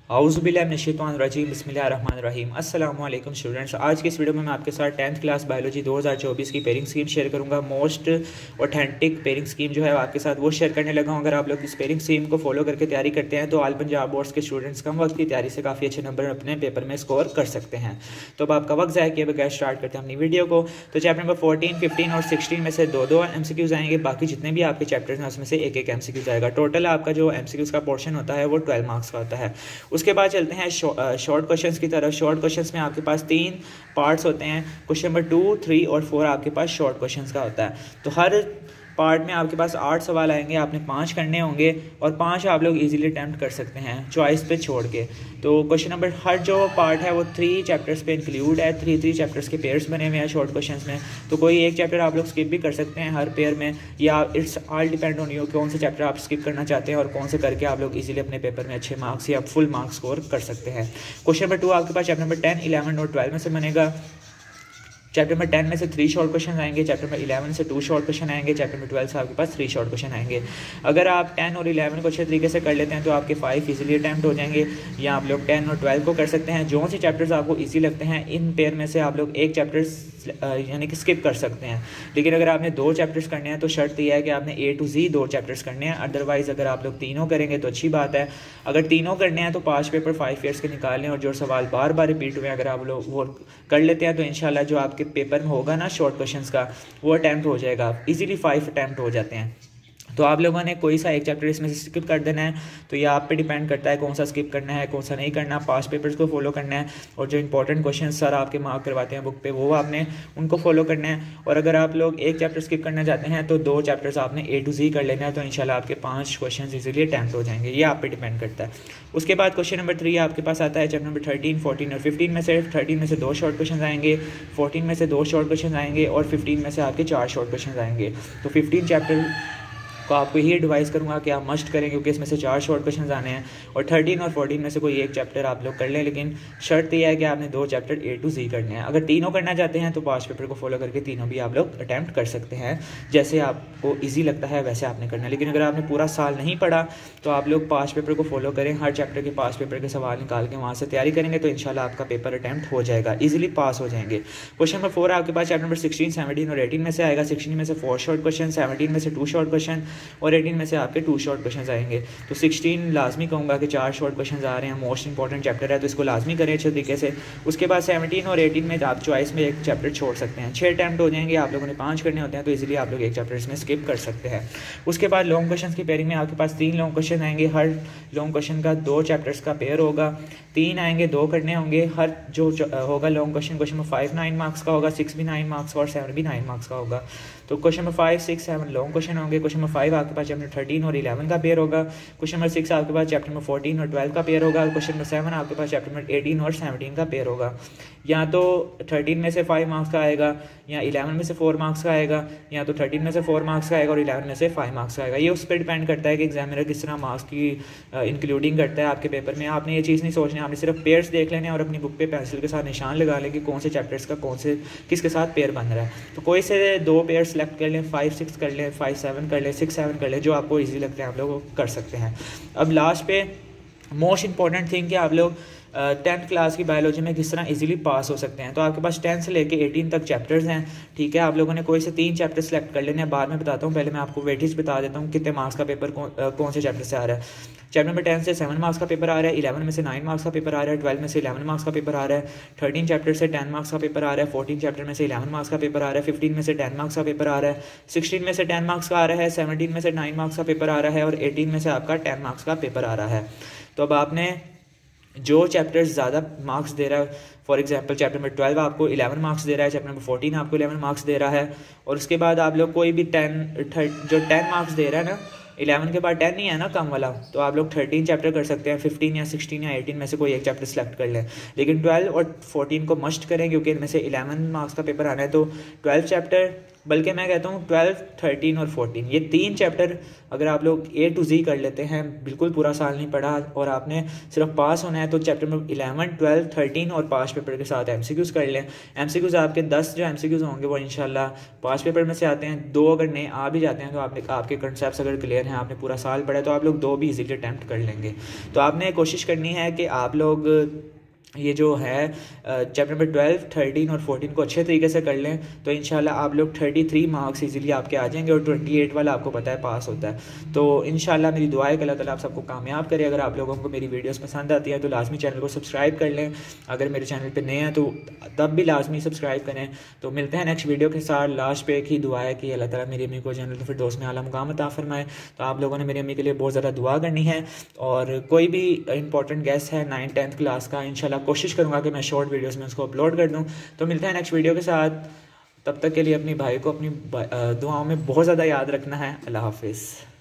औज़ुबिल्लाहिमिनश्शैतानिर्रजीम बिस्मिल्लाहिर्रहमानिर्रहीम। अस्सलाम वालेकुम स्टूडेंट्स। आज की इस वीडियो में मैं आपके साथ 10th क्लास बायोलॉजी 2024 की पेयरिंग स्कीम शेयर करूंगा। मोस्ट ऑथेंटिक पेयरिंग स्कीम जो है आपके साथ वो शेयर करने लगा हूं। अगर आप लोग इस पेयरिंग स्कीम को फॉलो करके तैयारी करते हैं तो ऑल पंजाब बोर्ड्स के स्टूडेंट्स कम वक्त की तैयारी से काफ़ी अच्छे नंबर अपने पेपर में स्कोर कर सकते हैं। तो अब आपका वक्त ज़ाया किए बगैर स्टार्ट करते हैं अपनी वीडियो को। तो चैप्टर नंबर 14, 15 और 16 में से दो MCQs आएंगे। बाकी जितने भी आपके चैप्टर्स हैं उसमें से एक MCQs आएगा। टोटल आपका जो MCQs का पोर्शन होता है वो 12 मार्क्स का होता है। उसके बाद चलते हैं शॉर्ट क्वेश्चंस की तरफ। शॉर्ट क्वेश्चंस में आपके पास 3 पार्ट्स होते हैं। क्वेश्चन नंबर 2, 3 और 4 आपके पास शॉर्ट क्वेश्चंस का होता है। तो हर पार्ट में आपके पास 8 सवाल आएंगे, आपने 5 करने होंगे और 5 आप लोग इजीली अटैम्प्ट कर सकते हैं चॉइस पे छोड़ के। तो क्वेश्चन नंबर हर जो पार्ट है वो 3 चैप्टर्स पे इंक्लूड है। 3 चैप्टर्स के पेयर्स बने हुए हैं शॉर्ट क्वेश्चंस में। तो कोई एक चैप्टर आप लोग स्किप भी कर सकते हैं हर पेयर में, या it's all depend on you कौन से चैप्टर आप स्किप करना चाहते हैं और कौन से करके आप लोग इजीली अपने पेपर में अच्छे मार्क्स या फुल मार्क्स स्कोर कर सकते हैं। क्वेश्चन नंबर 2 आपके पास चैप्टर नंबर 10, 11 और 12 में से बनेगा। चैप्टर नंबर 10 में से 3 शॉर्ट क्वेश्चन आएंगे। चैप्टर नंबर 11 से 2 शॉर्ट क्वेश्चन आएंगे। चैप्टर नंबर 12 से आपके पास 3 शॉर्ट क्वेश्चन आएंगे। अगर आप 10 और 11 को अच्छे तरीके से कर लेते हैं तो आपके 5 इजीली अटैम्प्ट हो जाएंगे, या आप लोग 10 और 12 को कर सकते हैं। जो से चैप्टर्स आपको ईजी लगते हैं इन पेयर में से आप लोग एक चैप्टर्स यानी कि स्किप कर सकते हैं। लेकिन अगर आपने 2 चैप्टर्स करने हैं तो शर्त यह है कि आपने A to Z 2 चैप्टर्स करने हैं। अदरवाइज़ अगर आप लोग तीनों करेंगे तो अच्छी बात है। अगर तीनों करने हैं तो 5 पेपर 5 ईयर्स के निकालें और जो सवाल बार बार रिपीट हुए अगर आप लोग वो कर लेते हैं तो इंशाल्लाह जो आपके पेपर में होगा ना शॉर्ट क्वेश्चंस का वो अटैम्प्ट हो जाएगा। इजीली 5 अटैम्प्ट हो जाते हैं। तो आप लोगों ने कोई सा एक चैप्टर इसमें से स्किप कर देना है। तो ये आप पे डिपेंड करता है कौन सा स्किप करना है कौन सा नहीं करना। 5 पेपर्स को फॉलो करना है और जो इंपॉर्टेंट क्वेश्चन सर आपके मार्क करवाते हैं बुक पे वो आपने उनको फॉलो करना है। और अगर आप लोग एक चैप्टर स्किप करना चाहते हैं तो 2 चैप्टर्स आपने A to Z कर लेना है। तो इंशाल्लाह आपके 5 क्वेश्चन इजीली अटैम्प्ट हो जाएंगे। ये आप पे डिपेंड करता है। उसके बाद क्वेश्चन नंबर 3 आपके पास आता है चैप्टर नंबर 13, 14 और 15 में से। 13 में से 2 शॉर्ट क्वेश्चन आएंगे, 14 में से 2 शॉर्ट क्वेश्चन आएंगे और 15 में से आपके 4 शॉर्ट क्वेश्चन आएंगे। तो 15 चैप्टर को आपको यही एडवाइस करूंगा कि आप मस्ट करें क्योंकि इसमें से 4 शॉर्ट क्वेश्चन आने हैं। और 13 और 14 में से कोई एक चैप्टर आप लोग कर लें, लेकिन शर्त यह है कि आपने 2 चैप्टर A to Z करने हैं। अगर तीनों करना चाहते हैं तो 5 पेपर को फॉलो करके तीनों भी आप लोग अटैम्प्ट कर सकते हैं। जैसे आपको ईजी लगता है वैसे आपने करना है। लेकिन अगर आपने पूरा साल नहीं पढ़ा तो आप लोग 5 पेपर को फॉलो करें। हर चैप्टर के 5 पेपर के सवाल निकाल के वहाँ से तैयारी करेंगे तो इंशाल्लाह आपका पेपर अटैम्प्ट हो जाएगा, ईजिली पास हो जाएंगे। क्वेश्चन नंबर 4 आपके पास चैप्टर नंबर 16, 17 और 18 में से आएगा। 16 में से 4 शॉर्ट क्वेश्चन, 17 में से 2 शॉर्ट क्वेश्चन और 18 में से आपके 2 शॉर्ट क्वेश्चन आएंगे। तो 16 लाजमी कहूँगा कि 4 शॉर्ट क्वेश्चन आ रहे हैं, मोस्ट इंपॉर्टेंट चैप्टर है तो इसको लाजमी करें अच्छे तरीके से। उसके बाद 17 और 18 में आप चॉइस में एक चैप्टर छोड़ सकते हैं। 6 अटैम्प्ट हो जाएंगे, आप लोगों ने 5 करने होते हैं तो इजीली आप लोग एक चैप्टर इसमें स्किप कर सकते हैं। उसके बाद लॉन्ग क्वेश्चन की पेयरिंग में आपके पास 3 लॉन्ग क्वेश्चन आएंगे। हर लॉन्ग क्वेश्चन का 2 चैप्टर्स का पेयर होगा। 3 आएंगे, 2 करने होंगे। हर जो होगा लॉन्ग क्वेश्चन में 5 9 मार्क्स का होगा, 6 भी 9 मार्क्स और 7 भी 9 मार्क्स का होगा। तो क्वेश्चन नंबर 5, 6, 7 लॉन्ग क्वेश्चन होंगे। क्वेश्चन नंबर 5 आपके पास चैप्टर 13 और 11 का पेयर होगा। क्वेश्चन नंबर 6 आपके पास चैप्टर नंबर 14 और 12 का पेयर होगा। क्वेश्चन नंबर 7 आपके पास चैप्टर नंबर 18 और 17 का पेयर होगा। या तो 13 में से 5 मार्क्स का आएगा, या 11 में से 4 मार्क्स का आएगा, या तो 13 में से 4 मार्क्स का आएगा और 11 में से 5 मार्क्स का आएगा। ये उस पर डिपेंड करता है कि एग्जामिनर किस तरह मार्क्स की इंक्लूडिंग करता है आपके पेपर में। आपने ये चीज़ नहीं सोचनी, आपने सिर्फ पेयर्स देख लेने और अपनी बुक पे पेंसिल के साथ निशान लगा लें कि कौन से चैप्टर्स का कौन से किसके साथ पेयर बन रहा है। तो कोई से 2 पेयर सेलेक्ट कर लें, 5 6 कर लें, 5 7 कर लें, 6 7 कर लें, जो आपको ईजी लगता है आप लोग कर सकते हैं। अब लास्ट पे मोस्ट इंपॉर्टेंट थिंग कि आप लोग 10th क्लास की बायोलॉजी में किस तरह इजीली पास हो सकते हैं। तो आपके पास 10 से लेके 18 तक चैप्टर्स हैं, ठीक है। आप लोगों ने कोई से 3 चैप्टर सेलेक्ट कर लेने हैं, बाद में बताता हूँ। पहले मैं आपको वेटेज बता देता हूँ कितने मार्क्स का पेपर कौन से चैप्टर से आ रहा है। चैप्टर नंबर 10 से 7 मार्क्स का पेपर आ रहा है, 11 में से 9 मार्क्स का पेपर आ रहा है, 12 में से 11 मार्क्स का पेपर आ रहा है, 13 चैप्टर से 10 मार्क्स का पेपर आ रहा है, 14 चैप्टर में से 11 मार्क्स का पेपर आ रहा है, 15 में से 10 मार्क्स का पेपर आ रहा है, 16 में से 10 मार्क्स का आ रहा है, 17 में से 9 मार्क्स का पेपर आ रहा है और 18 में से आपका 10 मार्क्स का पेपर आ रहा है। तो अब आपने जो चैप्टर्स ज़्यादा मार्क्स दे रहा है, फॉर एग्जांपल चैप्टर नंबर 12 आपको 11 मार्क्स दे रहा है, चैप्टर नंबर 14 आपको 11 मार्क्स दे रहा है, और उसके बाद आप लोग कोई भी 10 मार्क्स दे रहा है ना, 11 के बाद 10 नहीं है ना कम वाला, तो आप लोग 13 चैप्टर कर सकते हैं। 15 या 16 या 18 में से कोई एक चैप्टर सेलेक्ट कर लें। लेकिन 12 और 14 को मस्ट करें क्योंकि इनमें से 11 मार्क्स का पेपर आना है। तो 12 चैप्टर बल्कि मैं कहता हूँ 12, 13 और 14 ये 3 चैप्टर अगर आप लोग A to Z कर लेते हैं, बिल्कुल पूरा साल नहीं पढ़ा और आपने सिर्फ पास होना है, तो चैप्टर में 11, 12, 13 और पास पेपर के साथ MCQs कर लें। MCQs आपके 10 जो MCQs होंगे वो इंशाल्लाह पास पेपर में से आते हैं। 2 अगर नए आ भी जाते हैं तो आपके कंसेप्ट अगर क्लियर हैं, आपने पूरा साल पढ़ा, तो आप लोग 2 भी इजीली अटैम्प्ट कर लेंगे। तो आपने कोशिश करनी है कि आप लोग ये जो है चैप्टर नंबर 12, 13 और 14 को अच्छे तरीके से कर लें, तो इंशाल्लाह आप लोग 33 मार्क्स इजीली आपके आ जाएंगे और 28 वाला आपको पता है पास होता है। तो इंशाल्लाह मेरी दुआ है कि अल्लाह ताला आप सबको कामयाब करे। अगर आप लोगों को मेरी वीडियोस पसंद आती हैं तो लाजमी चैनल को सब्सक्राइब कर लें। अगर मेरे चैनल पर नए हैं तो तब भी लाजमी सब्सक्राइब करें। तो मिलते हैं नेक्स्ट वीडियो के साथ। लास्ट पे एक ही दुआ है कि अल्लाह ताला मेरी अम्मी को जन्नत फिरदौस में आला मुकाम अता फरमाए। तो आप लोगों ने मेरी अम्मी के लिए बहुत ज़्यादा दुआ करनी है। और कोई भी इंपॉर्टेंट गेस्ट है 9th 10th क्लास का, इंशाल्लाह कोशिश करूँगा कि मैं शॉर्ट वीडियोस में उसको अपलोड कर दूं। तो मिलते हैं नेक्स्ट वीडियो के साथ। तब तक के लिए अपनी भाई को अपनी दुआओं में बहुत ज़्यादा याद रखना है। अल्लाह हाफिज़।